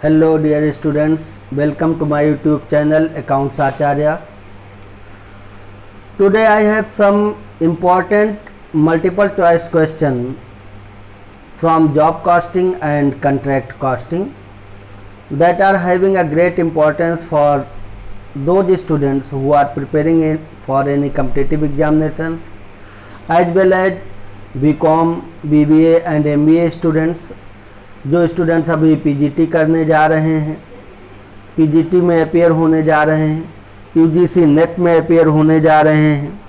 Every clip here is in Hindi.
Hello dear students, welcome to my YouTube channel Accounts Acharya. Today I have some important multiple choice question from job costing and contract costing that are having a great importance for those students who are preparing for any competitive examinations as well as BCom, BBA and MBA students. जो स्टूडेंट्स अभी पीजीटी करने जा रहे हैं, पीजीटी में अपेयर होने जा रहे हैं, यूजीसी नेट में अपेयर होने जा रहे हैं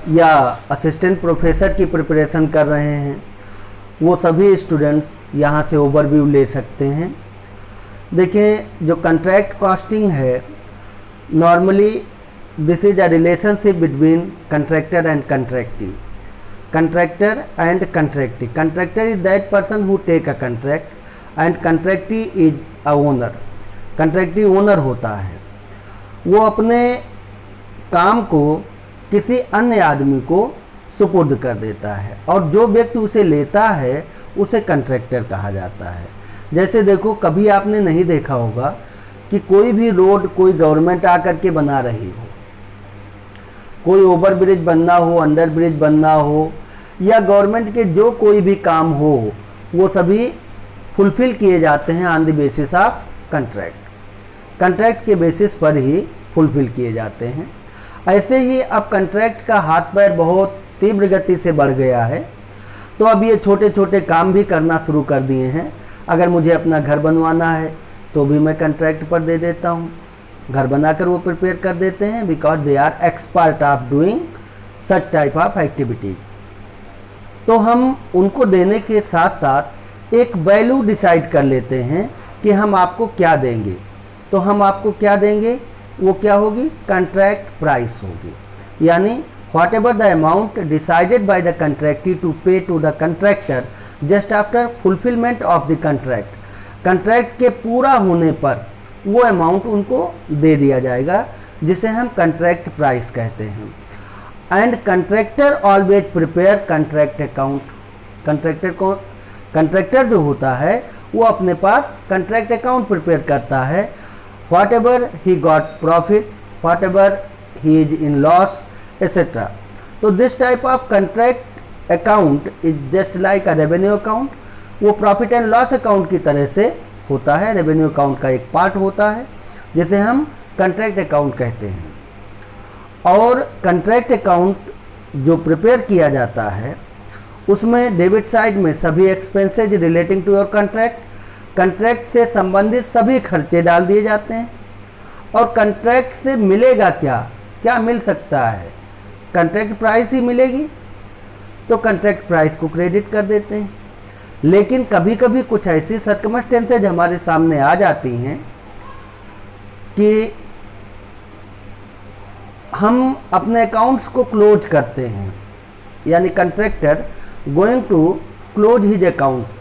या असिस्टेंट प्रोफेसर की प्रिपरेशन कर रहे हैं, वो सभी स्टूडेंट्स यहाँ से ओवरव्यू ले सकते हैं। देखें, जो कॉन्ट्रैक्ट कॉस्टिंग है, normally this is a relationship between contractor and contractee. Contractor and contractee. Contractor is that person who take a contract and contractee is a owner. Contractee owner होता है, वो अपने काम को किसी अन्य आदमी को सुपुर्द कर देता है और जो व्यक्ति उसे लेता है उसे कंट्रैक्टर कहा जाता है। जैसे देखो, कभी आपने नहीं देखा होगा कि कोई भी रोड कोई गवर्नमेंट आकर के बना रही हो, कोई ओवर ब्रिज बनना हो, अंडर ब्रिज बनना हो या गवर्नमेंट के जो कोई भी काम हो, वो सभी फुलफिल किए जाते हैं on the basis of contract. Contract के बेसिस पर ही फुलफिल किए जाते हैं। ऐसे ही अब कंट्रैक्ट का हाथ पैर बहुत तीव्र गति से बढ़ गया है, तो अब ये छोटे छोटे काम भी करना शुरू कर दिए हैं। अगर मुझे अपना घर बनवाना है तो भी मैं कंट्रैक्ट पर दे देता हूँ, घर बनाकर वो प्रिपेयर कर देते हैं, because they are expert of doing such type of activities. तो हम उनको देने के साथ साथ एक वैल्यू डिसाइड कर लेते हैं कि हम आपको क्या देंगे। तो हम आपको क्या देंगे, वो क्या होगी, कंट्रैक्ट प्राइस होगी। यानी whatever the amount decided by the contractee to pay to the contractor just after fulfilment of the contract. Contract के पूरा होने पर वो अमाउंट उनको दे दिया जाएगा, जिसे हम कंट्रैक्ट प्राइस कहते हैं। And contractor always prepare contract account. Contractor जो होता है वो अपने पास कंट्रैक्ट अकाउंट प्रिपेयर करता है। Whatever he got profit, whatever he is in loss etcetera. तो this type of contract account is just like a revenue account. वो प्रॉफिट एंड लॉस अकाउंट की तरह से होता है, रेवेन्यू अकाउंट का एक पार्ट होता है, जिसे हम कंट्रैक्ट अकाउंट कहते हैं। और कंट्रैक्ट अकाउंट जो प्रिपेयर किया जाता है, उसमें डेबिट साइड में सभी expenses relating to your contract, contract से संबंधित सभी खर्चे डाल दिए जाते हैं। और कंट्रैक्ट से मिलेगा क्या, क्या मिल सकता है, कंट्रैक्ट प्राइस ही मिलेगी, तो कंट्रैक्ट प्राइस को क्रेडिट कर देते हैं। लेकिन कभी कभी कुछ ऐसी सर्कमस्टेंसेज हमारे सामने आ जाती हैं कि हम अपने अकाउंट्स को क्लोज करते हैं, यानी contractor going to close his accounts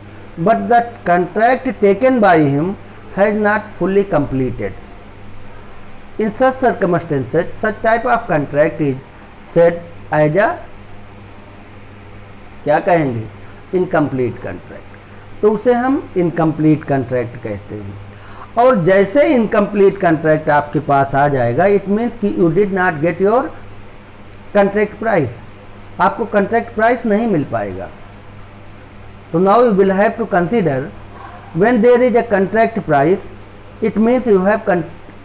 but the contract taken by him has not fully completed. In such circumstances such type of contract is said as a, क्या कहेंगे, इनकम्प्लीट कंट्रैक्ट। तो उसे हम इनकम्प्लीट कंट्रैक्ट कहते हैं। और जैसे इनकम्प्लीट कंट्रैक्ट आपके पास आ जाएगा, इट मीन्स कि you did not get your contract price, आपको कंट्रैक्ट प्राइस नहीं मिल पाएगा। तो now you will have to consider when there is a contract price, it means you have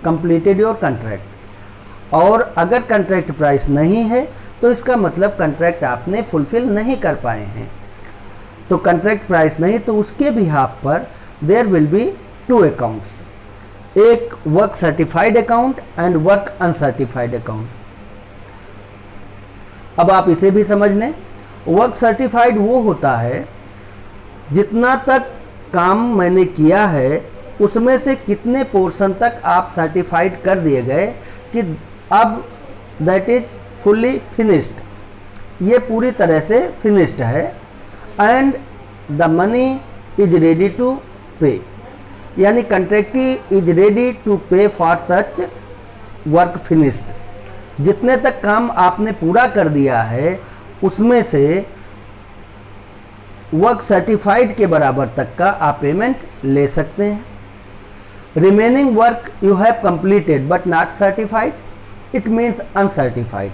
completed your contract. और अगर कंट्रैक्ट प्राइस नहीं है तो इसका मतलब कंट्रैक्ट आपने फुलफिल नहीं कर पाए हैं। तो कंट्रैक्ट प्राइस नहीं, तो उसके बिहाफ पर there will be two accounts, एक work certified account and work uncertified account. अब आप इसे भी समझ लें, वर्क सर्टिफाइड वो होता है जितना तक काम मैंने किया है उसमें से कितने पोर्शन तक आप सर्टिफाइड कर दिए गए कि अब दैट इज फुल्ली फिनिश्ड, ये पूरी तरह से फिनिश्ड है। And the money is ready to pay, यानी contractee is ready to pay for such work finished. जितने तक काम आपने पूरा कर दिया है उसमें से वर्क सर्टिफाइड के बराबर तक का आप पेमेंट ले सकते हैं। Remaining work you have completed but not certified, it means uncertified.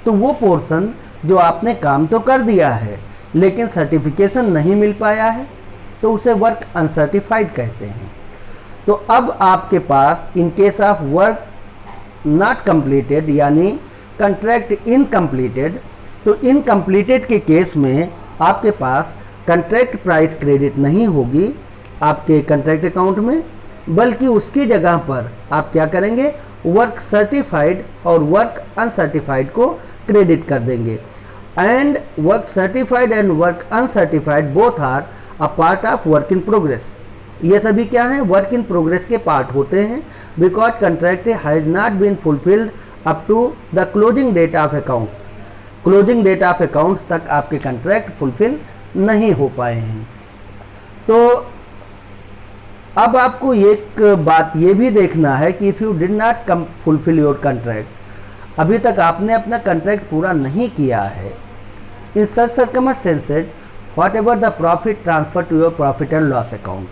तो वो पोर्शन जो आपने काम तो कर दिया है लेकिन सर्टिफिकेशन नहीं मिल पाया है, तो उसे वर्क अनसर्टिफाइड कहते हैं। तो अब आपके पास in case of work not completed यानी कंट्रैक्ट इनकम्प्लीटेड, तो इनकम्प्लीटेड के केस में आपके पास कंट्रैक्ट प्राइस क्रेडिट नहीं होगी आपके कंट्रैक्ट अकाउंट में, बल्कि उसकी जगह पर आप क्या करेंगे, वर्क सर्टिफाइड और वर्क अनसर्टिफाइड को क्रेडिट कर देंगे। And work certified and work uncertified both are a part of work in progress. ये सभी क्या हैं, वर्क इन प्रोग्रेस के पार्ट होते हैं, because contract has not been fulfilled up to the closing date of accounts. Closing date of accounts तक आपके कंट्रैक्ट फुलफिल नहीं हो पाए हैं। तो अब आपको एक बात ये भी देखना है कि if you did not fulfil your contract, अभी तक आपने अपना कंट्रैक्ट पूरा नहीं किया है, in such circumstances what ever the profit transfer to your profit and loss account,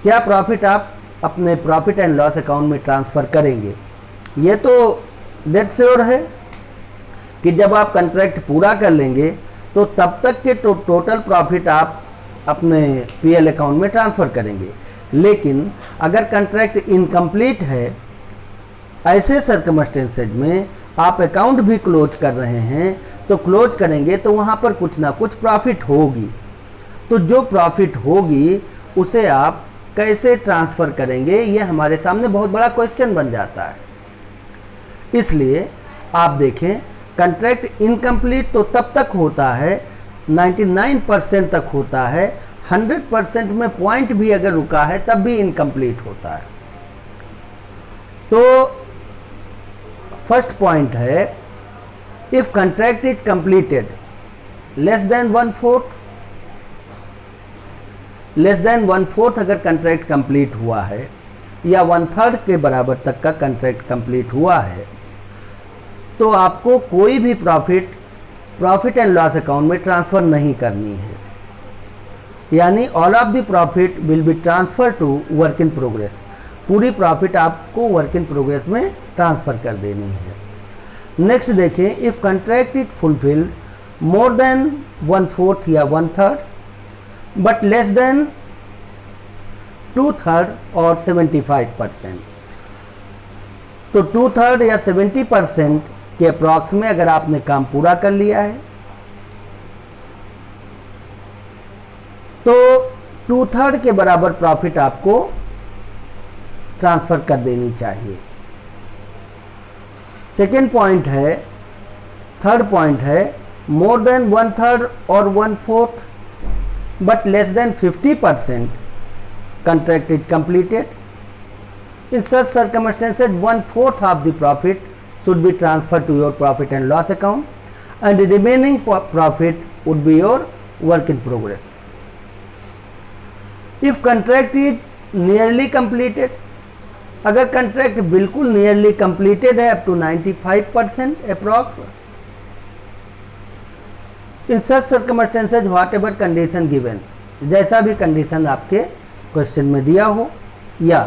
क्या प्रॉफिट आप अपने प्रॉफिट एंड लॉस अकाउंट में ट्रांसफ़र करेंगे। ये तो डेट श्योर है कि जब आप कंट्रैक्ट पूरा कर लेंगे तो तब तक के टोटल प्रॉफिट आप अपने पीएल अकाउंट में ट्रांसफ़र करेंगे। लेकिन अगर कंट्रैक्ट इनकम्प्लीट है, ऐसे सर्कमस्टेंसेज में आप अकाउंट भी क्लोज कर रहे हैं, तो क्लोज करेंगे तो वहाँ पर कुछ ना कुछ प्रॉफिट होगी। तो जो प्रॉफिट होगी उसे आप कैसे ट्रांसफ़र करेंगे, ये हमारे सामने बहुत बड़ा क्वेश्चन बन जाता है। इसलिए आप देखें, कंट्रैक्ट इनकम्प्लीट तो तब तक होता है 99% तक होता है, 100% में पॉइंट भी अगर रुका है तब भी इनकम्प्लीट होता है। तो फर्स्ट पॉइंट है, if contract is completed less than 1/4, less than 1/4 अगर कंट्रैक्ट कंप्लीट हुआ है या 1/3 के बराबर तक का कंट्रैक्ट कंप्लीट हुआ है, तो आपको कोई भी प्रॉफिट एंड लॉस अकाउंट में ट्रांसफ़र नहीं करनी है, यानी all of the profit will be transfer to work in progress. पूरी प्रॉफिट आपको वर्क इन प्रोग्रेस में ट्रांसफ़र कर देनी है। नेक्स्ट देखें, if contract is fulfilled more than 1/4 या 1/3 बट लेस देन 2/3 और 75%, तो 2/3 या 70% के अप्रॉक्स में अगर आपने काम पूरा कर लिया है तो 2/3 के बराबर प्रॉफिट आपको ट्रांसफ़र कर देनी चाहिए। सेकेंड पॉइंट है, थर्ड पॉइंट है, मोर देन 1/3 और 1/4 but less than 50% contract is completed. In such circumstances, 1/4 of the profit should be transferred to your profit and loss account, and the remaining profit would be your work in progress. If contract is nearly completed, अगर कंट्रैक्ट बिल्कुल नियरली कंप्लीटेड है up to 95% approx, in such circumstances what ever condition given, जैसा भी कंडीशन आपके क्वेश्चन में दिया हो, या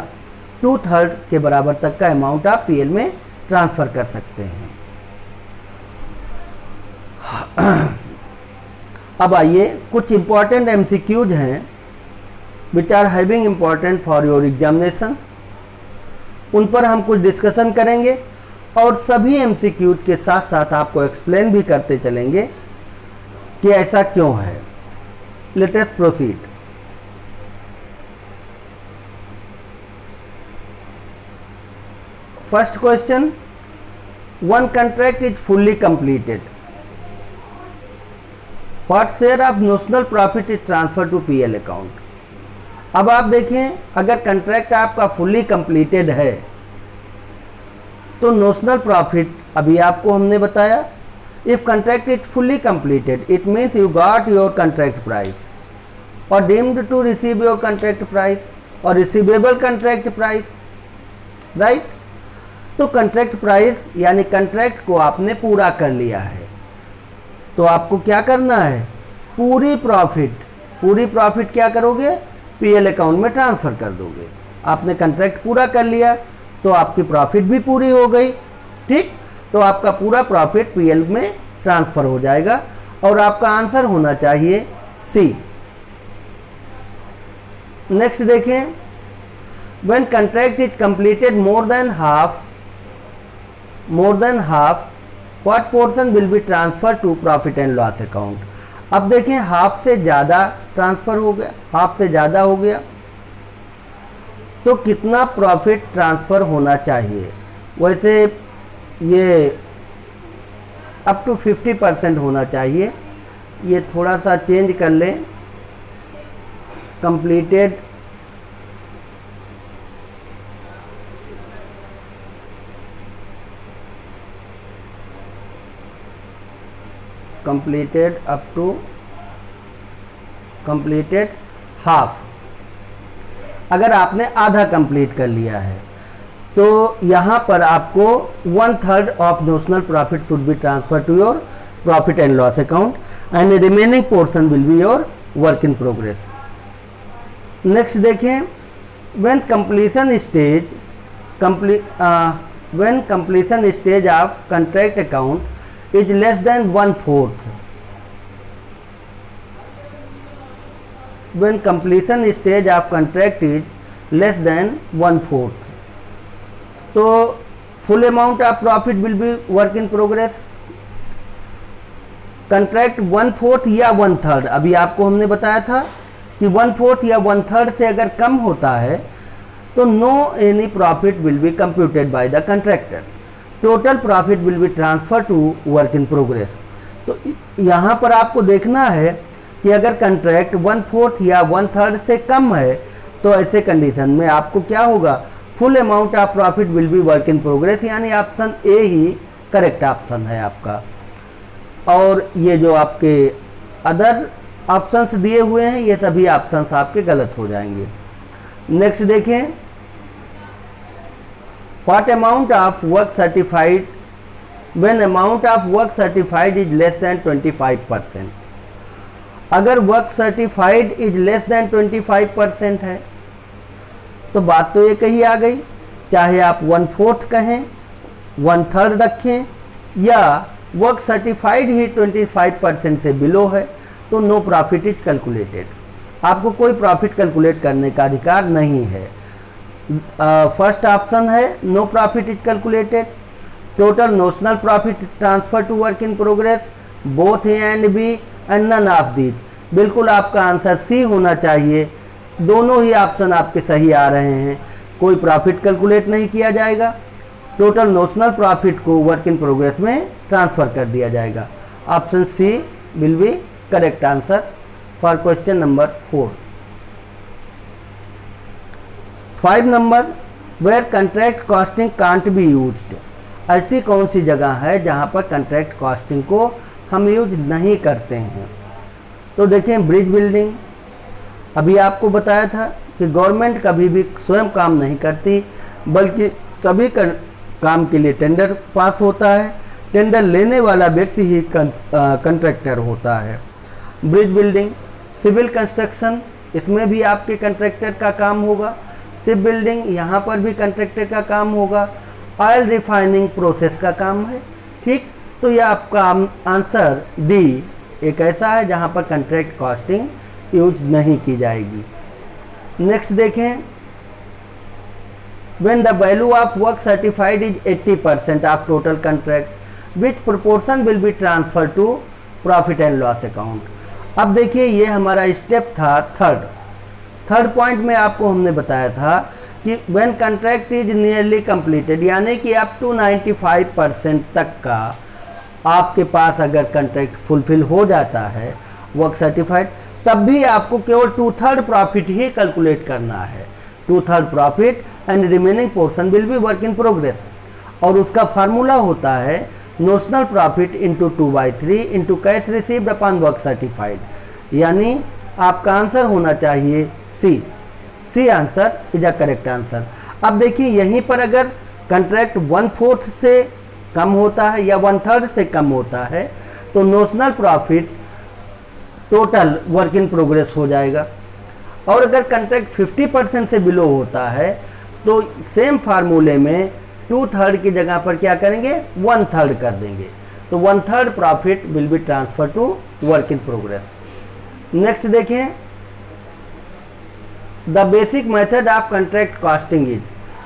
2/3 के बराबर तक का अमाउंट आप पीएल में ट्रांसफ़र कर सकते हैं। अब आइए, कुछ इंपॉर्टेंट एमसीक्यूज हैं which are having important for your examinations, उन पर हम कुछ डिस्कशन करेंगे और सभी एमसीक्यूज के साथ साथ आपको एक्सप्लेन भी करते चलेंगे कि ऐसा क्यों है। Let us proceed. First question, one contract is fully completed, what share of notional profit is transfer to PL account. अब आप देखें, अगर कंट्रैक्ट आपका फुल्ली कंप्लीटेड है तो नोशनल प्रॉफिट अभी आपको हमने बताया, if contract is fully completed it means you got your contract price और deemed to receive your contract price और रिसीवेबल कंट्रैक्ट प्राइस, राइट। तो कंट्रैक्ट प्राइस यानी कंट्रैक्ट को आपने पूरा कर लिया है, तो आपको क्या करना है, पूरी प्रॉफिट क्या करोगे, पीएल अकाउंट में ट्रांसफ़र कर दोगे। आपने कॉन्ट्रैक्ट पूरा कर लिया तो आपकी प्रॉफिट भी पूरी हो गई, ठीक। तो आपका पूरा प्रॉफिट पीएल में ट्रांसफ़र हो जाएगा और आपका आंसर होना चाहिए सी। नेक्स्ट देखें, when contract is completed more than half what portion will be transfer to profit and loss account. अब देखें हाफ से ज़्यादा ट्रांसफ़र हो गया, हाफ से ज़्यादा हो गया तो कितना प्रॉफिट ट्रांसफ़र होना चाहिए। वैसे ये अप टू 50% होना चाहिए, ये थोड़ा सा चेंज कर लें। Completed up to completed half. अगर आपने आधा कंप्लीट कर लिया है तो यहाँ पर आपको 1/3 of notional profit should be transfer to your profit and loss account and remaining portion will be your work in progress. Next देखें, when completion stage of contract account is less than 1/4, when completion stage of contract is less than 1/4 तो full amount of profit will be work in progress। Contract 1/4 या 1/3, अभी आपको हमने बताया था कि 1/4 या 1/3 से अगर कम होता है तो no any profit will be computed by the contractor, total profit will be transfer to work in progress. तो यहाँ पर आपको देखना है कि अगर कंट्रैक्ट 1/4 या 1/3 से कम है तो ऐसे कंडीशन में आपको क्या होगा, full amount of profit will be work in progress, यानी ऑप्शन ए ही करेक्ट ऑप्शन है आपका। और ये जो आपके अदर ऑप्शंस दिए हुए हैं ये सभी ऑप्शंस आपके गलत हो जाएंगे। नेक्स्ट देखें, what amount of work certified when amount of work certified is less then 25%। अगर work certified is less then 25% है तो बात तो एक ही आ गई, चाहे आप 1/4 कहें, 1/3 रखें या वर्क सर्टिफाइड ही 25% से बिलो है तो नो प्रॉफिट इज कैलकुलेटेड। आपको कोई प्रॉफिट कैलकुलेट करने का अधिकार नहीं है। फर्स्ट ऑप्शन है no profit is calculated, total notional profit transfer to work in progress, both A and B and none of these. बिल्कुल आपका आंसर सी होना चाहिए। दोनों ही ऑप्शन आपके सही आ रहे हैं, कोई प्रॉफिट कैलकुलेट नहीं किया जाएगा, टोटल नोशनल प्रॉफिट को वर्क इन प्रोग्रेस में ट्रांसफ़र कर दिया जाएगा। Option C will be correct answer for question number 4। 5 number, where contract costing can't be used. ऐसी कौन सी जगह है जहां पर कंट्रैक्ट कॉस्टिंग को हम यूज नहीं करते हैं। तो देखें, ब्रिज बिल्डिंग, अभी आपको बताया था कि गवर्नमेंट कभी भी स्वयं काम नहीं करती बल्कि सभी काम के लिए टेंडर पास होता है, टेंडर लेने वाला व्यक्ति ही कंट्रैक्टर होता है। ब्रिज बिल्डिंग, सिविल कंस्ट्रक्शन, इसमें भी आपके कंट्रैक्टर का काम होगा। शिप बिल्डिंग, यहाँ पर भी कंट्रैक्टर का काम होगा। ऑयल रिफाइनिंग प्रोसेस का काम है, ठीक। तो यह आपका आंसर डी एक ऐसा है जहाँ पर कंट्रैक्ट कॉस्टिंग यूज नहीं की जाएगी। नेक्स्ट देखें, when the value of work certified is 80% of total contract which proportion will be transfer to profit and loss account. अब देखिए, ये हमारा स्टेप था थर्ड पॉइंट में आपको हमने बताया था कि when contract is nearly completed, यानी कि अप टू 95% तक का आपके पास अगर कंट्रैक्ट फुलफिल हो जाता है वर्क सर्टिफाइड, तब भी आपको केवल 2/3 प्रॉफिट ही कैलकुलेट करना है। 2/3 profit and remaining portion will be work in progress. और उसका फार्मूला होता है notional profit into 2/3 into cash received upon work certified, यानी आपका आंसर होना चाहिए C answer is a correct answer. अब देखिए, यहीं पर अगर कंट्रैक्ट 1/4 से कम होता है या 1/3 से कम होता है तो notional profit total work in progress हो जाएगा। और अगर कंट्रैक्ट 50% से बिलो होता है तो सेम फार्मूले में 2/3 की जगह पर क्या करेंगे, 1/3 कर देंगे। तो 1/3 profit will be transfer to work in progress. Next देखें, the basic method of contract costing is,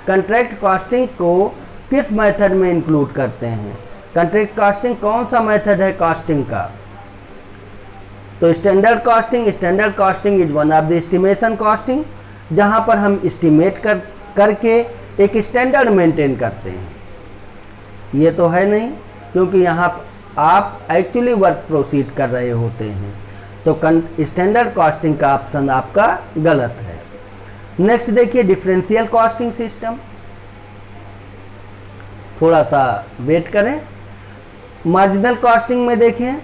contract costing को किस मेथड में इंक्लूड करते हैं, कंट्रैक्ट कॉस्टिंग कौन सा मेथड है कॉस्टिंग का। तो standard costing is one of the estimation costing, जहां पर हम एस्टिमेट करके एक स्टैंडर्ड मेंटेन करते हैं। ये तो है नहीं, क्योंकि यहाँ आप एक्चुअली वर्क प्रोसीड कर रहे होते हैं। तो स्टैंडर्ड कॉस्टिंग का ऑप्शन आपका गलत है। नेक्स्ट देखिए डिफरेंशियल कॉस्टिंग सिस्टम, थोड़ा सा वेट करें। मार्जिनल कॉस्टिंग में देखें,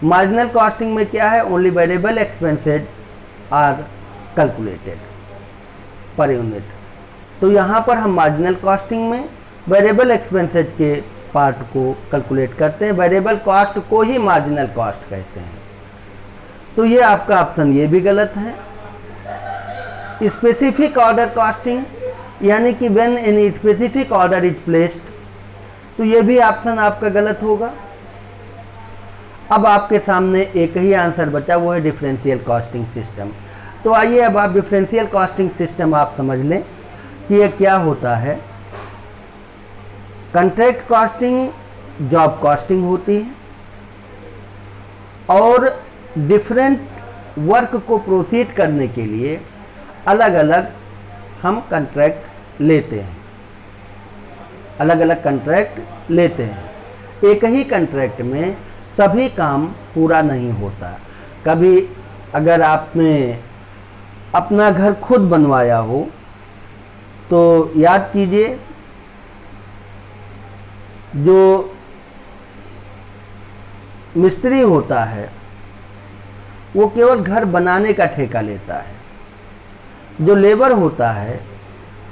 मार्जिनल कॉस्टिंग में क्या है, only variable expenses are calculated per unit. तो यहाँ पर हम मार्जिनल कॉस्टिंग में वेरिएबल एक्सपेंसेज के पार्ट को कैलकुलेट करते हैं, वेरिएबल कॉस्ट को ही मार्जिनल कॉस्ट कहते हैं। तो ये आपका ऑप्शन ये भी गलत है। स्पेसिफिक ऑर्डर कॉस्टिंग, यानी कि when any specific order is placed, तो ये भी ऑप्शन आपका गलत होगा। अब आपके सामने एक ही आंसर बचा, वो है डिफरेंशियल कॉस्टिंग सिस्टम। तो आइए अब आप डिफरेंशियल कॉस्टिंग सिस्टम आप समझ लें कि ये क्या होता है। कंट्रैक्ट कॉस्टिंग जॉब कॉस्टिंग होती है और डिफरेंट वर्क को प्रोसीड करने के लिए अलग अलग हम कंट्रैक्ट लेते हैं, अलग अलग कंट्रैक्ट लेते हैं। एक ही कंट्रैक्ट में सभी काम पूरा नहीं होता। कभी अगर आपने अपना घर खुद बनवाया हो तो याद कीजिए, जो मिस्त्री होता है वो केवल घर बनाने का ठेका लेता है, जो लेबर होता है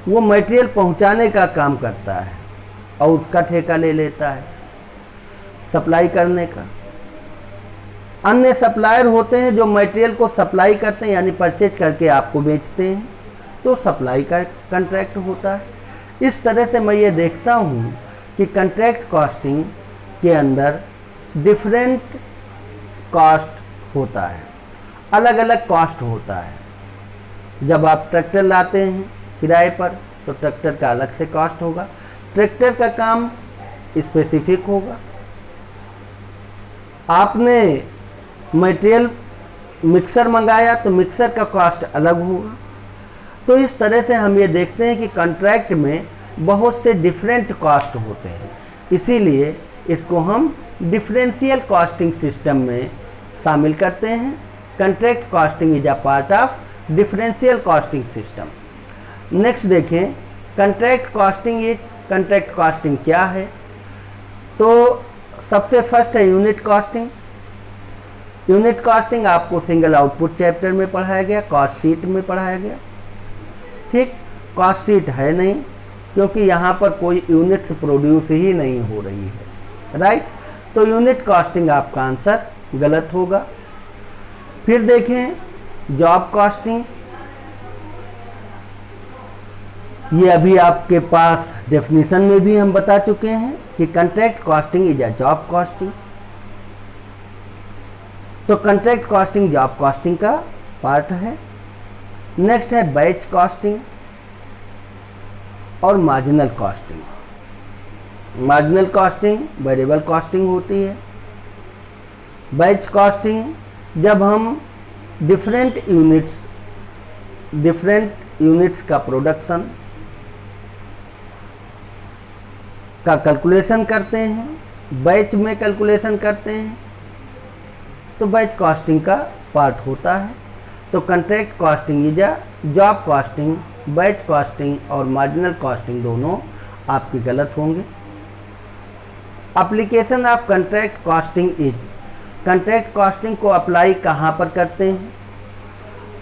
वो मटेरियल पहुंचाने का काम करता है और उसका ठेका ले लेता है सप्लाई करने का। अन्य सप्लायर होते हैं जो मटेरियल को सप्लाई करते हैं, यानी परचेज करके आपको बेचते हैं, तो सप्लाई का कंट्रैक्ट होता है। इस तरह से मैं ये देखता हूँ कि कंट्रैक्ट कॉस्टिंग के अंदर डिफरेंट कॉस्ट होता है, अलग अलग कॉस्ट होता है। जब आप ट्रैक्टर लाते हैं किराए पर तो ट्रैक्टर का अलग से कॉस्ट होगा, ट्रैक्टर का काम स्पेसिफिक होगा। आपने मटेरियल मिक्सर मंगाया तो मिक्सर का कॉस्ट अलग होगा। तो इस तरह से हम ये देखते हैं कि कॉन्ट्रैक्ट में बहुत से डिफरेंट कॉस्ट होते हैं, इसीलिए इसको हम डिफरेंशियल कॉस्टिंग सिस्टम में शामिल करते हैं। Contract costing is a part of differential costing system. Next देखें, कॉन्ट्रैक्ट कॉस्टिंग क्या है। तो सबसे फर्स्ट है यूनिट कॉस्टिंग। यूनिट कॉस्टिंग आपको सिंगल आउटपुट चैप्टर में पढ़ाया गया, कॉस्ट शीट में पढ़ाया गया। ठीक, कॉस्ट शीट है नहीं क्योंकि यहाँ पर कोई यूनिट्स प्रोड्यूस ही नहीं हो रही है, राइट। तो यूनिट कॉस्टिंग आपका आंसर गलत होगा। फिर देखें जॉब कॉस्टिंग, ये अभी आपके पास डेफिनेशन में भी हम बता चुके हैं कि contract costing is a job costing. तो कंट्रैक्ट कॉस्टिंग जॉब कॉस्टिंग का पार्ट है। नेक्स्ट है बैच कॉस्टिंग और marginal costing. Marginal costing variable costing होती है। बैच कॉस्टिंग जब हम डिफरेंट यूनिट्स का प्रोडक्शन का कैलकुलेशन करते हैं, बैच में कैलकुलेशन करते हैं, तो बैच कॉस्टिंग का पार्ट होता है। तो contract costing is a job costing, batch costing और मार्जिनल कॉस्टिंग दोनों आपके गलत होंगे। Application of contract costing is, contract costing को अप्लाई कहाँ पर करते हैं।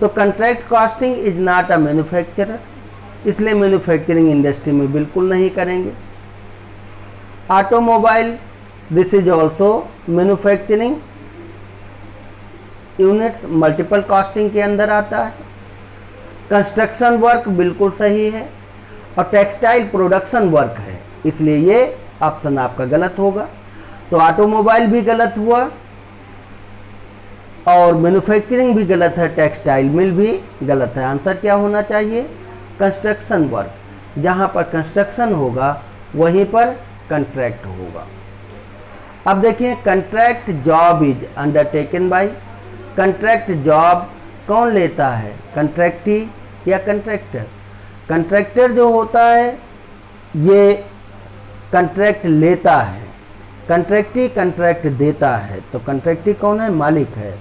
तो contract costing is not a manufacturer, इसलिए मैन्युफैक्चरिंग इंडस्ट्री में बिल्कुल नहीं करेंगे। Automobile, this is also manufacturing units, multiple costing के अंदर आता है। कंस्ट्रक्शन वर्क बिल्कुल सही है, और टेक्सटाइल प्रोडक्शन वर्क है, इसलिए ये ऑप्शन आपका गलत होगा। तो ऑटोमोबाइल भी गलत हुआ, और मैन्युफैक्चरिंग भी गलत है, टेक्सटाइल मिल भी गलत है। आंसर क्या होना चाहिए? Construction work. जहाँ पर कंस्ट्रक्शन होगा वहीं पर कंट्रैक्ट होगा। अब देखिए, contract job is undertaken by. Contract job कौन लेता है, कंट्रैक्टी या कंट्रैक्टर? कंट्रैक्टर जो होता है ये कंट्रैक्ट लेता है, कंट्रैक्टी कंट्रैक्ट देता है। तो कंट्रैक्टी कौन है? मालिक है,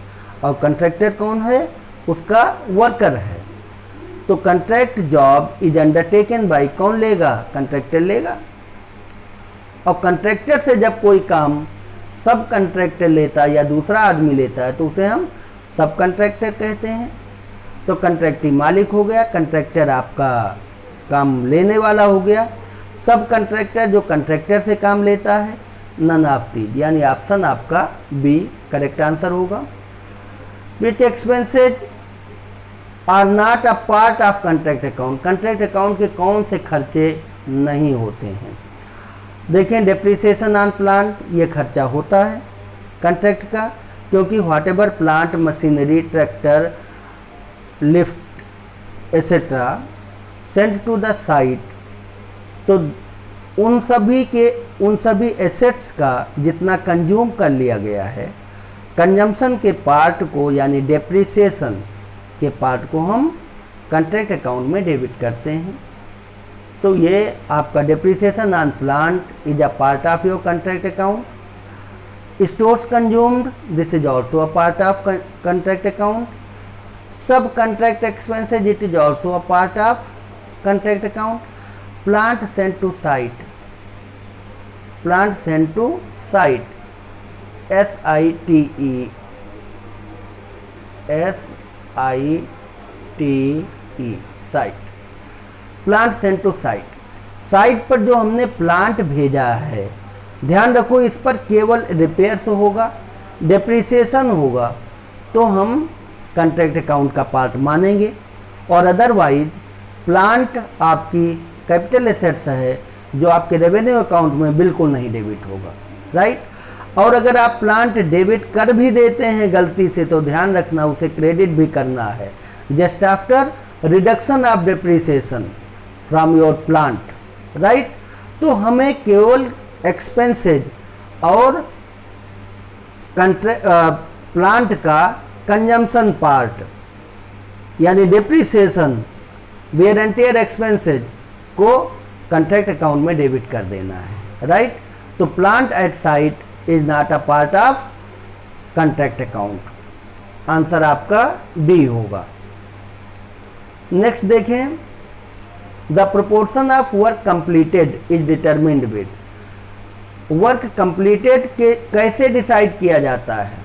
और कंट्रैक्टर कौन है? उसका वर्कर है। तो contract job is undertaken by कौन लेगा? कंट्रैक्टर लेगा। और कंट्रैक्टर से जब कोई काम सब कंट्रैक्टर लेता है या दूसरा आदमी लेता है तो उसे हम सब कंट्रैक्टर कहते हैं। तो कंट्रैक्टी मालिक हो गया, कंट्रैक्टर आपका काम लेने वाला हो गया। सब कंट्रैक्टर जो कंट्रैक्टर से काम लेता है, नन ऑफ दीज, यानी ऑप्शन आपका बी करेक्ट आंसर होगा। Which expenses are not a part of contract account? Contract account के कौन से खर्चे नहीं होते हैं? देखें, डेप्रिसिएशन ऑन प्लांट, ये खर्चा होता है कंट्रैक्ट का, क्योंकि whatever plant, machinery, tractor, lift etcetera send to the site, तो उन सभी एसेट्स का जितना कंज्यूम कर लिया गया है, कंजम्पशन के पार्ट को यानी डेप्रिसिएशन के पार्ट को हम कंट्रैक्ट अकाउंट में डेबिट करते हैं। तो ये आपका depreciation on plant is a part of your contract account. Stores consumed, this is also a part of contract account. Sub contract expenses, it is also a part of contract account. Plant sent to site, plant sent to site, SITE, site, plant sent to site. Site पर जो हमने प्लांट भेजा है, ध्यान रखो इस पर केवल रिपेयर्स होगा, डेप्रिसिएशन होगा तो हम कंट्रैक्ट अकाउंट का पार्ट मानेंगे, और अदरवाइज प्लांट आपकी कैपिटल एसेट्स है जो आपके रेवेन्यू अकाउंट में बिल्कुल नहीं डेबिट होगा, राइट। और अगर आप प्लांट डेबिट कर भी देते हैं गलती से तो ध्यान रखना उसे क्रेडिट भी करना है, just after reduction of depreciation from your plant, right. तो हमें केवल एक्सपेंसेज और प्लांट का कंजम्पशन पार्ट यानी depreciation, wear and tear expenses को कंट्रैक्ट अकाउंट में डेबिट कर देना है, राइट। तो plant at site is not a part of contract account. Answer आपका डी होगा। नेक्स्ट देखें, the proportion of work completed is determined with. Work completed के कैसे डिसाइड किया जाता है,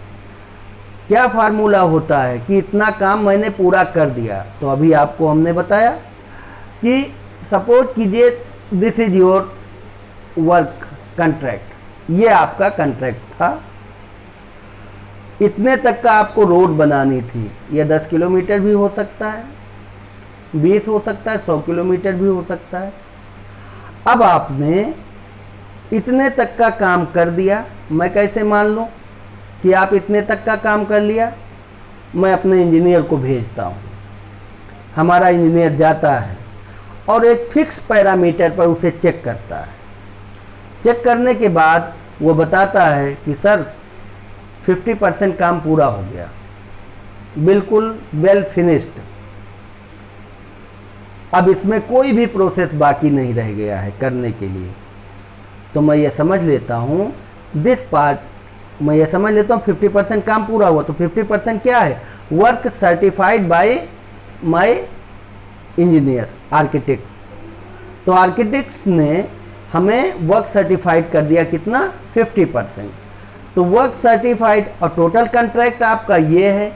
क्या फार्मूला होता है कि इतना काम मैंने पूरा कर दिया? तो अभी आपको हमने बताया कि सपोज कीजिए this is your work contract, ये आपका कंट्रैक्ट था, इतने तक का आपको रोड बनानी थी। ये 10 किलोमीटर भी हो सकता है, 20 हो सकता है, 100 किलोमीटर भी हो सकता है। अब आपने इतने तक का काम कर दिया, मैं कैसे मान लूँ कि आप इतने तक का काम कर लिया? मैं अपने इंजीनियर को भेजता हूँ, हमारा इंजीनियर जाता है और एक फिक्स पैरामीटर पर उसे चेक करता है। चेक करने के बाद वो बताता है कि सर 50% काम पूरा हो गया, बिल्कुल वेल फिनिश्ड, अब इसमें कोई भी प्रोसेस बाकी नहीं रह गया है करने के लिए। तो मैं ये समझ लेता हूँ दिस पार्ट, मैं ये समझ लेता हूँ 50% काम पूरा हुआ। तो 50% क्या है? Work certified by my engineer, architect. तो आर्किटेक्ट्स ने हमें वर्क सर्टिफाइड कर दिया कितना? 50%। तो वर्क सर्टिफाइड और टोटल कंट्रैक्ट आपका ये है,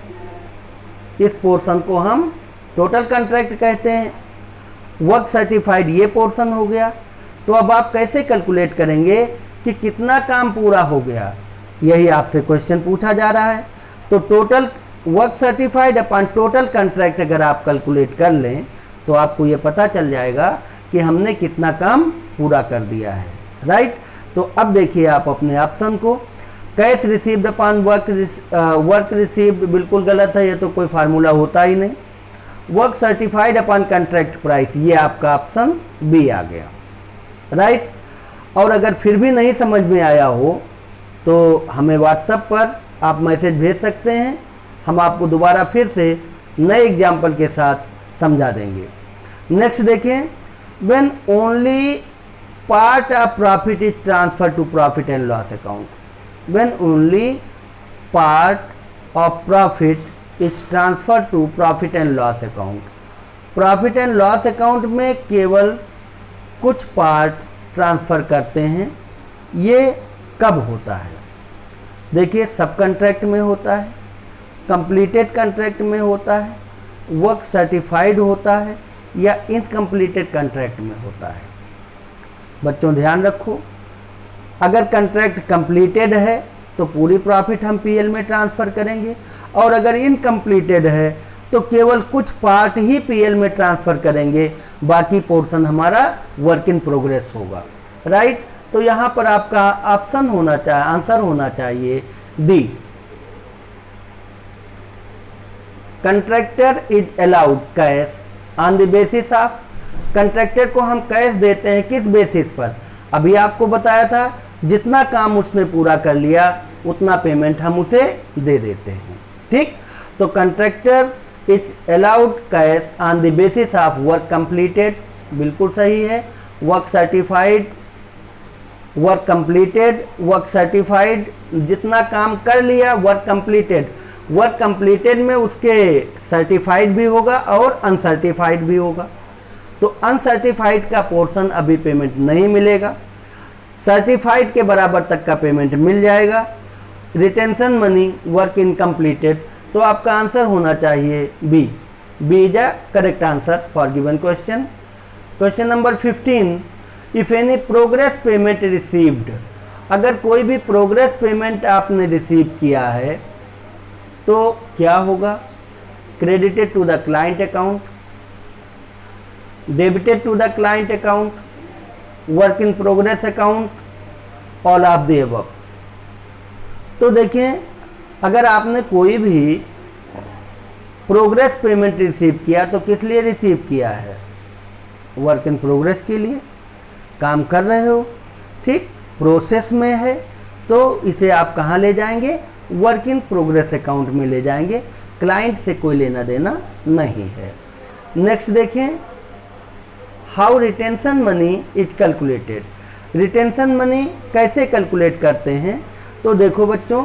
इस पोर्शन को हम टोटल कंट्रैक्ट कहते हैं। वर्क सर्टिफाइड ये पोर्शन हो गया। तो अब आप कैसे कैलकुलेट करेंगे कि कितना काम पूरा हो गया? यही आपसे क्वेश्चन पूछा जा रहा है। तो total work certified upon total contract अगर आप कैलकुलेट कर लें तो आपको ये पता चल जाएगा कि हमने कितना काम पूरा कर दिया है, राइट। तो अब देखिए आप अपने ऑप्शन को, cash received upon work received बिल्कुल गलत है, ये तो कोई फार्मूला होता ही नहीं। Work certified upon contract price, ये आपका ऑप्शन बी आ गया, राइट। और अगर फिर भी नहीं समझ में आया हो तो हमें व्हाट्सएप पर आप मैसेज भेज सकते हैं, हम आपको दोबारा फिर से नए एग्जाम्पल के साथ समझा देंगे। नेक्स्ट देखें, when only part of profit is transfer to profit and loss account, when only part of profit is transfer to profit and loss account, profit and loss account में केवल कुछ पार्ट ट्रांसफ़र करते हैं, ये कब होता है? देखिए, सब कॉन्ट्रैक्ट में होता है, कंप्लीटेड कॉन्ट्रैक्ट में होता है, वर्क सर्टिफाइड होता है, या इनकम्प्लीटेड कॉन्ट्रैक्ट में होता है। बच्चों ध्यान रखो, अगर कॉन्ट्रैक्ट कंप्लीटेड है तो पूरी प्रॉफिट हम पीएल में ट्रांसफ़र करेंगे, और अगर इनकम्प्लीटेड है तो केवल कुछ पार्ट ही पीएल में ट्रांसफ़र करेंगे, बाकी पोर्शन हमारा वर्क इन प्रोग्रेस होगा, राइट। तो यहाँ पर आपका ऑप्शन होना चाहिए, आंसर होना चाहिए D, contractor is allowed cash on the basis of, contractor को हम कैश देते हैं किस बेसिस पर? अभी आपको बताया था, जितना काम उसने पूरा कर लिया उतना पेमेंट हम उसे दे देते हैं, ठीक। तो contractor is allowed cash on the basis of work completed, बिल्कुल सही है। Work certified, work completed, work certified, जितना काम कर लिया वर्क कंप्लीटेड, वर्क कंप्लीटेड में उसके सर्टिफाइड भी होगा और अनसर्टिफाइड भी होगा। तो अनसर्टिफाइड का पोर्शन अभी पेमेंट नहीं मिलेगा, सर्टिफाइड के बराबर तक का पेमेंट मिल जाएगा। रिटेंशन मनी वर्क इनकम्प्लीटेड, तो आपका आंसर होना चाहिए B, B is a correct answer for given question. Question number 15, if any progress payment received, अगर कोई भी प्रोग्रेस पेमेंट आपने रिसीव किया है तो क्या होगा? Credited to the client account, debited to the client account, work in progress account, all of the above. तो देखें, अगर आपने कोई भी प्रोग्रेस पेमेंट रिसीव किया तो किस लिए रिसीव किया है? वर्क इन प्रोग्रेस के लिए, काम कर रहे हो, ठीक, प्रोसेस में है, तो इसे आप कहाँ ले जाएंगे? वर्क इन प्रोग्रेस अकाउंट में ले जाएंगे, क्लाइंट से कोई लेना देना नहीं है। नेक्स्ट देखें, how retention money is calculated, retention money कैसे कैलकुलेट करते हैं? तो देखो बच्चों,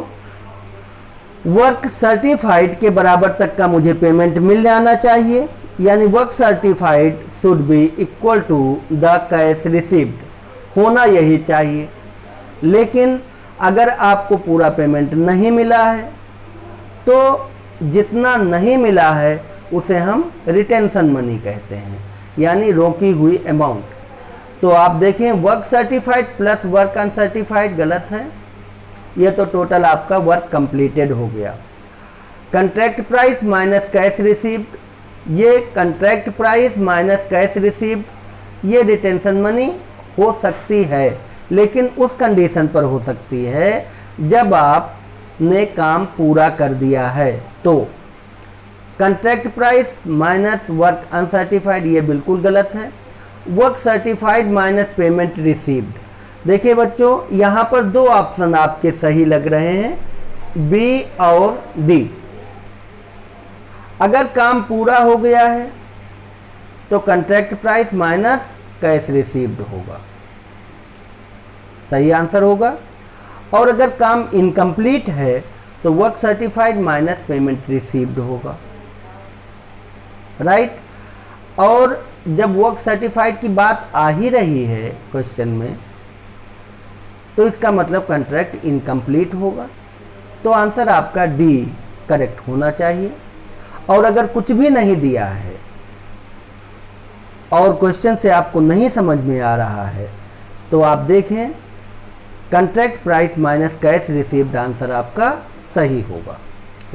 वर्क सर्टिफाइड के बराबर तक का मुझे पेमेंट मिल जाना चाहिए, यानी work certified should be equal to the cash received, होना यही चाहिए। लेकिन अगर आपको पूरा पेमेंट नहीं मिला है तो जितना नहीं मिला है उसे हम रिटेंशन मनी कहते हैं, यानी रोकी हुई अमाउंट। तो आप देखें, work certified plus work uncertified गलत है, ये तो टोटल आपका वर्क कंप्लीटेड हो गया। Contract price minus cash received, ये contract price minus cash received, ये रिटेंशन मनी हो सकती है, लेकिन उस कंडीशन पर हो सकती है जब आपने काम पूरा कर दिया है। तो contract price minus work uncertified, ये बिल्कुल गलत है। Work certified minus payment received, देखिए बच्चों, यहाँ पर दो ऑप्शन आपके सही लग रहे हैं, बी और डी। अगर काम पूरा हो गया है तो contract price minus cash received होगा, सही आंसर होगा। और अगर काम इनकम्प्लीट है तो work certified minus payment received होगा, राइट। और जब वर्क सर्टिफाइड की बात आ ही रही है क्वेश्चन में, तो इसका मतलब कॉन्ट्रैक्ट इनकम्प्लीट होगा, तो आंसर आपका डी करेक्ट होना चाहिए। और अगर कुछ भी नहीं दिया है और क्वेश्चन से आपको नहीं समझ में आ रहा है तो आप देखें, contract price minus cash received answer आपका सही होगा,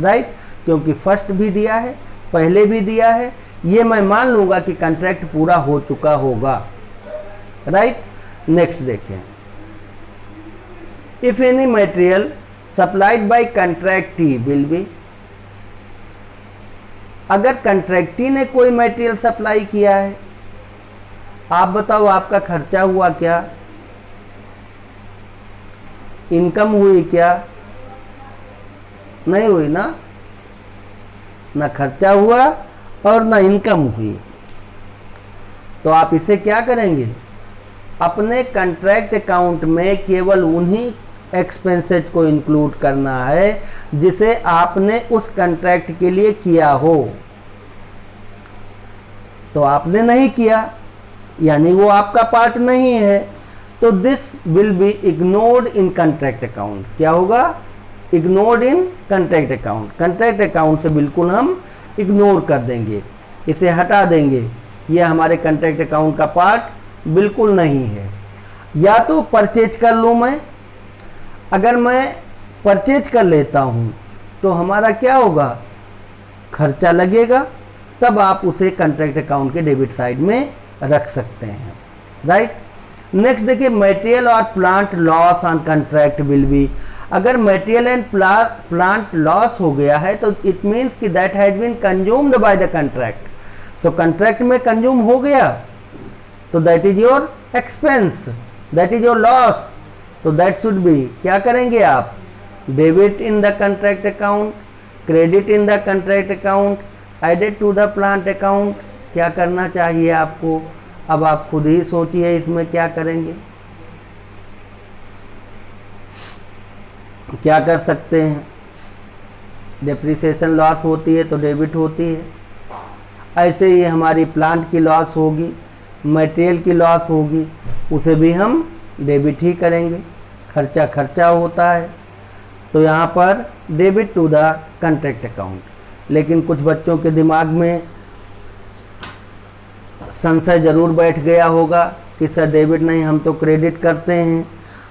राइट। क्योंकि फर्स्ट भी दिया है, पहले भी दिया है, ये मैं मान लूँगा कि कॉन्ट्रैक्ट पूरा हो चुका होगा। राइट, नेक्स्ट देखें। If any material supplied by contractee will be, अगर कॉन्ट्रैक्टी ने कोई मटेरियल सप्लाई किया है, आप बताओ आपका खर्चा हुआ क्या, इनकम हुई क्या, नहीं हुई ना, ना खर्चा हुआ और ना इनकम हुई। तो आप इसे क्या करेंगे, अपने कॉन्ट्रैक्ट अकाउंट में केवल उन्हीं एक्सपेंसेस को इंक्लूड करना है जिसे आपने उस कॉन्ट्रैक्ट के लिए किया हो। तो आपने नहीं किया, यानी वो आपका पार्ट नहीं है, तो this will be ignored in contract account. क्या होगा, ignored in contract account. Contract account से बिल्कुल हम इग्नोर कर देंगे, इसे हटा देंगे, ये हमारे कॉन्ट्रैक्ट अकाउंट का पार्ट बिल्कुल नहीं है। या तो परचेज कर लूँ मैं, अगर मैं परचेज कर लेता हूँ तो हमारा क्या होगा, खर्चा लगेगा, तब आप उसे कॉन्ट्रैक्ट अकाउंट के डेबिट साइड में रख सकते हैं। राइट, नेक्स्ट देखिए, मटेरियल और plant loss on contract will be, अगर मटेरियल एंड प्लांट लॉस हो गया है तो इट मीन्स कि that has been consumed by the contract, तो कॉन्ट्रैक्ट में कंज्यूम हो गया, तो that is your expense, that is your loss, तो दैट शुड बी, क्या करेंगे आप, debit in the contract account, credit in the contract account, added to the plant account. क्या करना चाहिए आपको, अब आप खुद ही सोचिए इसमें क्या करेंगे, क्या कर सकते हैं। डेप्रिसिएशन लॉस होती है तो डेबिट होती है, ऐसे ही हमारी प्लांट की लॉस होगी, मटेरियल की लॉस होगी, उसे भी हम डेबिट ही करेंगे, खर्चा खर्चा होता है, तो यहाँ पर debit to the contract account. लेकिन कुछ बच्चों के दिमाग में संशय जरूर बैठ गया होगा कि सर डेबिट नहीं, हम तो क्रेडिट करते हैं।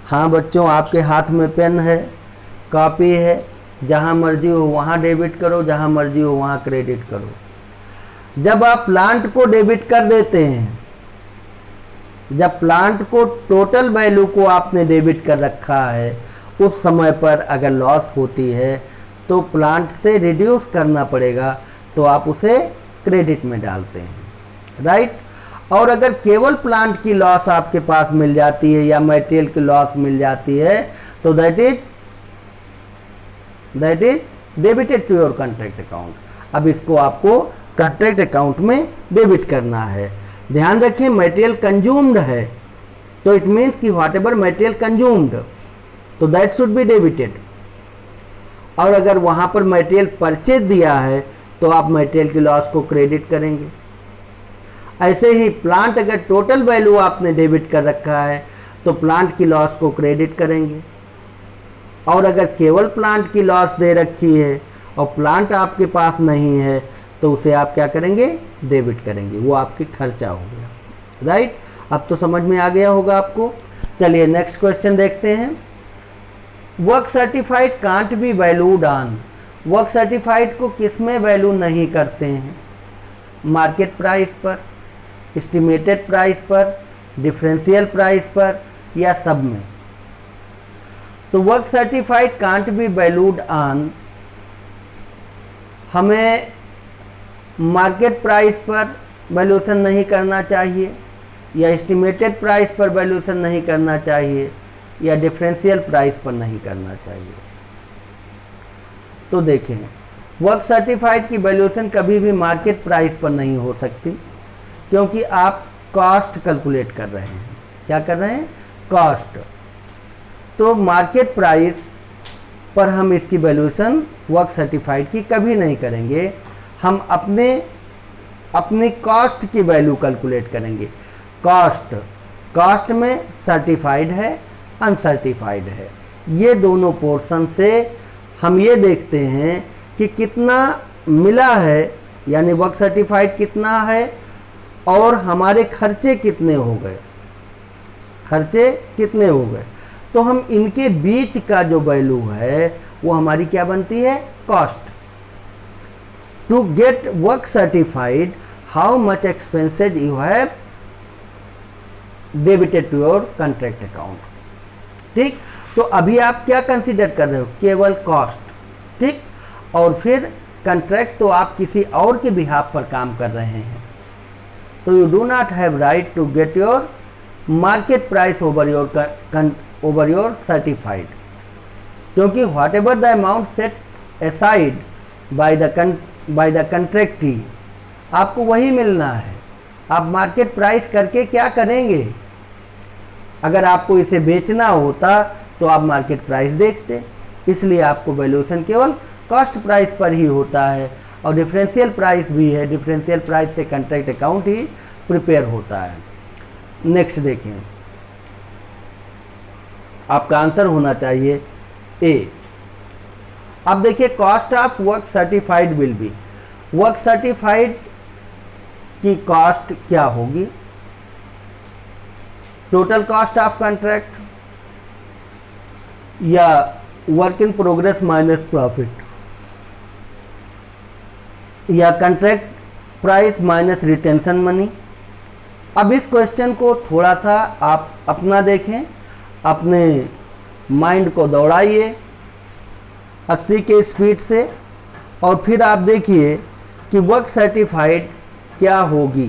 हाँ बच्चों, आपके हाथ में पेन है, कॉपी है, जहाँ मर्जी हो वहाँ डेबिट करो, जहाँ मर्जी हो वहाँ क्रेडिट करो। जब आप प्लांट को डेबिट कर देते हैं, जब प्लांट को टोटल वैल्यू को आपने डेबिट कर रखा है, उस समय पर अगर लॉस होती है तो प्लांट से रिड्यूस करना पड़ेगा, तो आप उसे क्रेडिट में डालते हैं। राइट, और अगर केवल प्लांट की लॉस आपके पास मिल जाती है या मटेरियल की लॉस मिल जाती है, तो that is debited to your contract account. अब इसको आपको कॉन्ट्रैक्ट अकाउंट में डेबिट करना है। ध्यान रखें, मटेरियल कंज्यूम्ड है तो इट मीन्स कि व्हाट एवर मटेरियल कंज्यूम्ड, तो दैट शुड बी डेबिटेड। और अगर वहाँ पर मटेरियल परचेज दिया है तो आप मटेरियल की लॉस को क्रेडिट करेंगे। ऐसे ही प्लांट अगर टोटल वैल्यू आपने डेबिट कर रखा है तो प्लांट की लॉस को क्रेडिट करेंगे। और अगर केवल प्लांट की लॉस दे रखी है और प्लांट आपके पास नहीं है तो उसे आप क्या करेंगे, डेबिट करेंगे, वो आपके खर्चा हो गया। राइट, अब तो समझ में आ गया होगा आपको। चलिए नेक्स्ट क्वेश्चन देखते हैं। Work certified can't be valued on, work certified को किस में वैल्यू नहीं करते हैं, मार्केट प्राइस पर, एस्टिमेटेड प्राइस पर, डिफरेंशियल प्राइस पर, या सब में। तो work certified can't be valued on, हमें मार्केट प्राइस पर वैल्यूएशन नहीं करना चाहिए, या एस्टिमेटेड प्राइस पर वैल्यूएशन नहीं करना चाहिए, या डिफरेंशियल प्राइस पर नहीं करना चाहिए। तो देखें, वर्क सर्टिफाइड की वैल्यूएशन कभी भी मार्केट प्राइस पर नहीं हो सकती, क्योंकि आप कॉस्ट कैलकुलेट कर रहे हैं। क्या कर रहे हैं, कॉस्ट। तो मार्केट प्राइस पर हम इसकी वैल्यूएशन वर्क सर्टिफाइड की कभी नहीं करेंगे, हम अपनी कॉस्ट की वैल्यू कैलकुलेट करेंगे। कॉस्ट में सर्टिफाइड है, अनसर्टिफाइड है, ये दोनों पोर्शन से हम ये देखते हैं कि कितना मिला है, यानी वर्क सर्टिफाइड कितना है और हमारे खर्चे कितने हो गए, तो हम इनके बीच का जो वैल्यू है वो हमारी क्या बनती है, cost. to get work certified, how much expenses you have debited to your contract account. ठीक, तो अभी आप क्या कंसीडर कर रहे हो? केवल कॉस्ट. ठीक, और फिर कंट्रैक्ट तो आप किसी और के बिहाफ पर काम कर रहे हैं, तो you do not have right to get your market price over your certified, क्योंकि whatever the amount set aside by the contractee, आपको वही मिलना है. आप मार्केट प्राइस करके क्या करेंगे? अगर आपको इसे बेचना होता तो आप मार्केट प्राइस देखते, इसलिए आपको वैल्यूएशन केवल कॉस्ट प्राइस पर ही होता है. और डिफरेंशियल प्राइस भी है, डिफरेंशियल प्राइस से कंट्रैक्ट अकाउंट ही प्रिपेयर होता है. नेक्स्ट देखें, आपका आंसर होना चाहिए ए. अब देखिए, cost of work certified will be, work certified की कॉस्ट क्या होगी? टोटल कॉस्ट ऑफ कॉन्ट्रैक्ट या work in progress minus profit या contract price minus retention money. अब इस क्वेश्चन को थोड़ा सा आप अपना देखें, अपने माइंड को दौड़ाइए 80 के स्पीड से, और फिर आप देखिए कि वर्क सर्टिफाइड क्या होगी.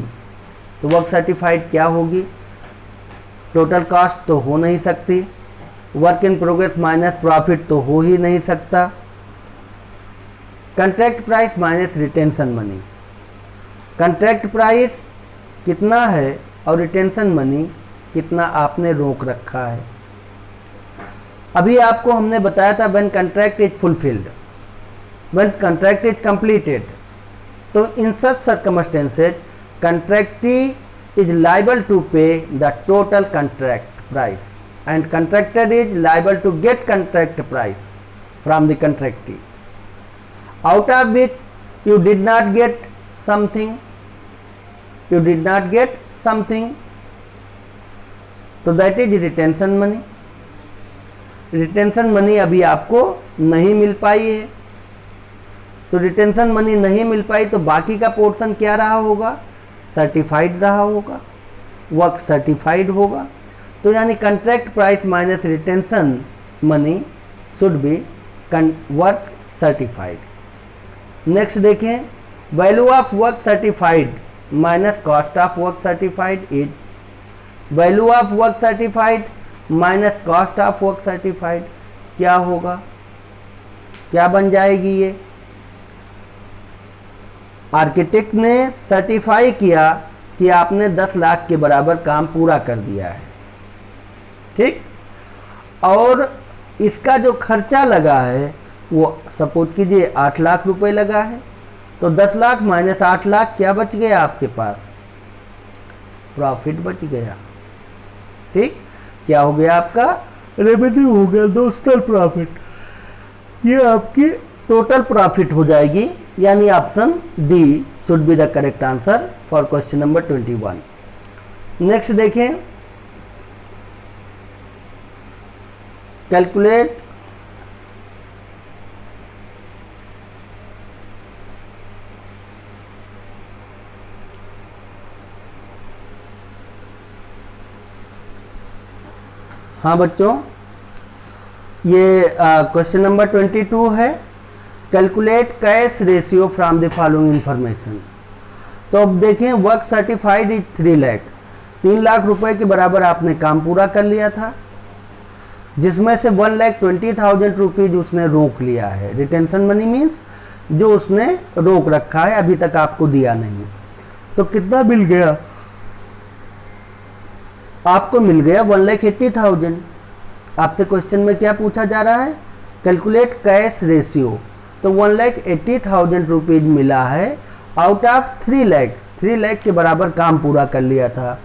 तो वर्क सर्टिफाइड क्या होगी? टोटल कॉस्ट तो हो नहीं सकती, work in progress minus profit तो हो ही नहीं सकता, contract price minus retention money. Contract price कितना है और रिटेंशन मनी कितना आपने रोक रखा है. अभी आपको हमने बताया था when contract is fulfilled, when contract is completed, तो इन such circumstances कॉन्ट्रैक्टी is liable to pay the total contract price and contractor is liable to get contract price from the contractee, out of which you did not get something, तो that is retention money. Retention money अभी आपको नहीं मिल पाई है, तो रिटेंशन मनी नहीं मिल पाई तो बाकी का पोर्शन क्या रहा होगा? सर्टिफाइड रहा होगा, वर्क सर्टिफाइड होगा. तो यानी contract price minus retention money should be work certified. Next देखें, value of work certified minus cost of work certified is, value of work certified minus cost of work certified क्या होगा? क्या बन जाएगी ये? आर्किटेक्ट ने सर्टिफाई किया कि आपने 10 लाख के बराबर काम पूरा कर दिया है. ठीक, और इसका जो खर्चा लगा है वो सपोज कीजिए 8 लाख रुपए लगा है, तो 10 लाख माइनस 8 लाख क्या बच गया आपके पास? प्रॉफिट बच गया. ठीक, क्या हो गया आपका? रेवेन्यू हो गया, टोटल प्रॉफिट. ये आपकी टोटल प्रॉफिट हो जाएगी, यानी option D should be the correct answer for question number 21. Next देखें, कैलकुलेट हाँ बच्चों, ये क्वेश्चन नंबर 22 है. Calculate cash ratio from the following information. तो अब देखें, work certified is 3 lakh, 3 lakh रुपए के बराबर आपने काम पूरा कर लिया था, जिसमें से 1,20,000 रुपीज उसने रोक लिया है. रिटेंशन मनी मीन्स जो उसने रोक रखा है, अभी तक आपको दिया नहीं. तो कितना मिल गया आपको? मिल गया 1,80,000. आपसे क्वेश्चन में क्या पूछा जा रहा है? Calculate cash ratio. तो 1,80,000 रुपीज मिला है आउट ऑफ 3 लाख. 3 लाख के बराबर काम पूरा कर लिया था,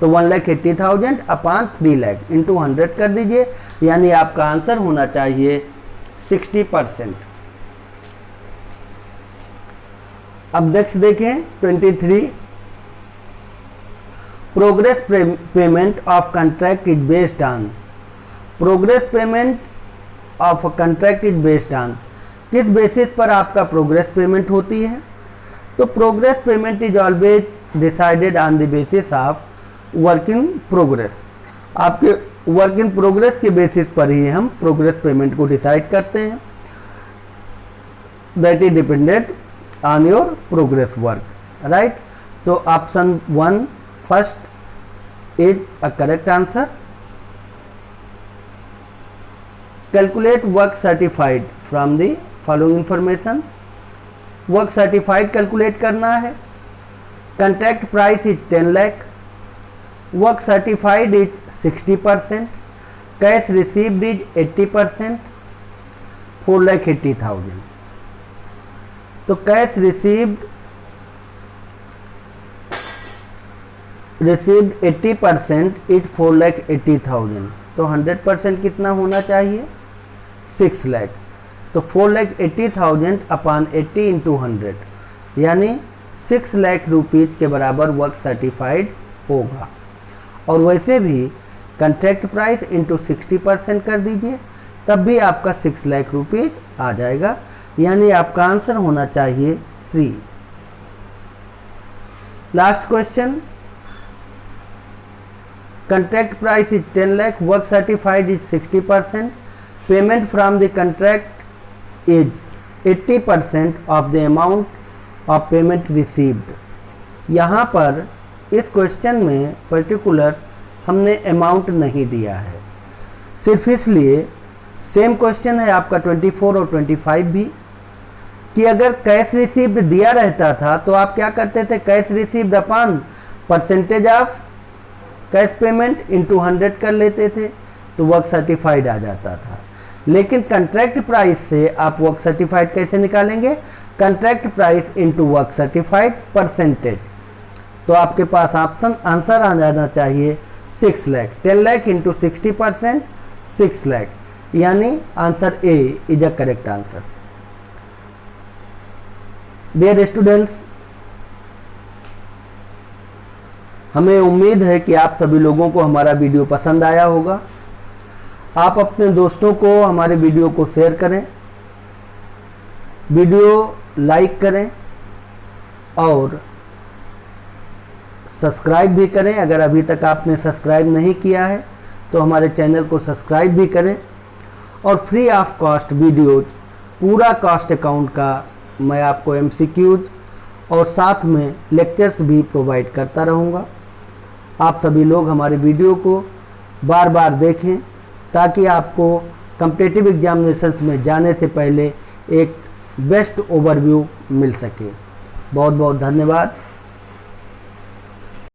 तो 1,80,000 अपॉन 3 लाख इंटू 100 कर दीजिए, यानी आपका आंसर होना चाहिए 60%. अब नेक्स्ट देखें 23. Progress payment of contract is based on. Progress payment of contract is based on, किस बेसिस पर आपका प्रोग्रेस पेमेंट होती है? तो progress payment is always decided on the basis of work in progress. आपके वर्क इन प्रोग्रेस के बेसिस पर ही हम प्रोग्रेस पेमेंट को डिसाइड करते हैं। That is depended on your progress work, right. तो option 1 first is a correct answer. Calculate work certified from the following information. Work certified calculate करना है। Contract price is 10 lakh. Work certified is 60%। Cash received is 80%। 4,80,000। तो कैश रिसीव्ड 80% इज 4,80,000। तो 100% कितना होना चाहिए? 6 लाख। तो 4,80,000 अपॉन 80 इंटू 100 यानी 6 लाख रुपीज़ के बराबर वर्क सर्टिफाइड होगा। और वैसे भी कंट्रैक्ट प्राइस इंटू 60% कर दीजिए, तब भी आपका 6 लाख रुपीज़ आ जाएगा। यानी आपका आंसर होना चाहिए C. Last question, contract price is 10 lakh, work certified is 60%, payment from the contract is 80% of the amount of payment received. यहाँ पर इस क्वेश्चन में पर्टिकुलर हमने अमाउंट नहीं दिया है, सिर्फ इसलिए सेम क्वेश्चन है आपका 24 और 25 भी, कि अगर कैश रिसीव्ड दिया रहता था तो आप क्या करते थे? Cash received upon percentage of cash payment into 100 कर लेते थे, तो वर्क सर्टिफाइड आ जाता था। लेकिन कंट्रैक्ट प्राइस से आप वर्क सर्टिफाइड कैसे निकालेंगे? Contract price into work certified percentage. तो आपके पास ऑप्शन आंसर आ जाना चाहिए 6 लाख। 10 लाख इंटू 60% 6 लाख, यानी answer A is a correct answer. Dear students, हमें उम्मीद है कि आप सभी लोगों को हमारा वीडियो पसंद आया होगा। आप अपने दोस्तों को हमारे वीडियो को शेयर करें, वीडियो लाइक करें और सब्सक्राइब भी करें। अगर अभी तक आपने सब्सक्राइब नहीं किया है तो हमारे चैनल को सब्सक्राइब भी करें। और फ्री ऑफ कॉस्ट वीडियोज, पूरा कॉस्ट अकाउंट का मैं आपको MCQs और साथ में लेक्चर्स भी प्रोवाइड करता रहूँगा। आप सभी लोग हमारे वीडियो को बार बार देखें ताकि आपको कॉम्पिटिटिव एग्जामिनेशंस में जाने से पहले एक बेस्ट ओवरव्यू मिल सके। बहुत बहुत धन्यवाद।